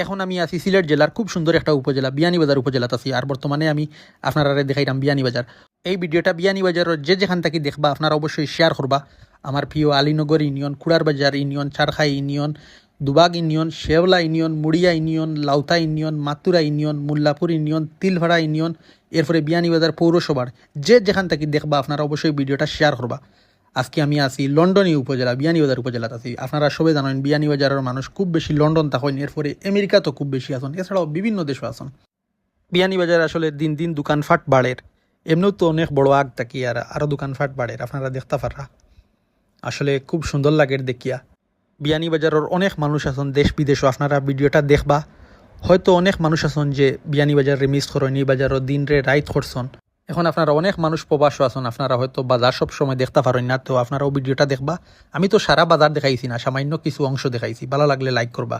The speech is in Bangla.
এখন আমি আছি সিলেট জেলার খুব সুন্দর একটা উপজেলা বিয়ানীবাজার উপজেলাতে আছি। আর বর্তমানে আমি আপনারা দেখাইলাম বিয়ানীবাজার। এই ভিডিওটা বিয়ানীবাজারের যে যেখান থেকে দেখবা আপনারা অবশ্যই শেয়ার করবা। আমার প্রিয় Alinagar union, Kurarbazar union, Charkhai union, Dubag union, Sheola union, Muria union, Lauta union, Mathiura union, Mullapur union, Tilpara union, এরপরে বিয়ানীবাজার পৌরসভার যে যেখান থেকে দেখবা আপনারা অবশ্যই ভিডিওটা শেয়ার করবা। আজকে আমি আছি লন্ডনী উপজেলা বিয়ানীবাজার উপজেলাতে আছি। আপনারা সবাই জানেন বিয়ানীবাজারের মানুষ খুব বেশি লন্ডন থাকেন, এরপরে আমেরিকা তো খুব বেশি আসন, এছাড়াও বিভিন্ন দেশও আসন। বিয়ানীবাজার আসলে দিন দিন দোকানপাট বাড়ের, এমনিও তো অনেক বড় আগ থাকি আর আরও দোকানপাট বাড়ের আপনারা দেখতে পারা। আসলে খুব সুন্দর লাগে দেখিয়া। বিয়ানীবাজারের অনেক মানুষ আছেন দেশ বিদেশও, আপনারা ভিডিওটা দেখবা। হয়তো অনেক মানুষ আছেন যে বিয়ানীবাজারে মিস করেন, এই বাজারও দিন রে রাইত করছেন। এখন আপনারা অনেক মানুষ প্রবাসও আছেন, আপনারা হয়তো বাজার সব সময় দেখতে পারেন না, তো আপনারাও ভিডিওটা দেখবা। আমি তো সারা বাজার দেখাইছি না, সামান্য কিছু অংশ দেখাইছি। ভালো লাগলে লাইক করবা।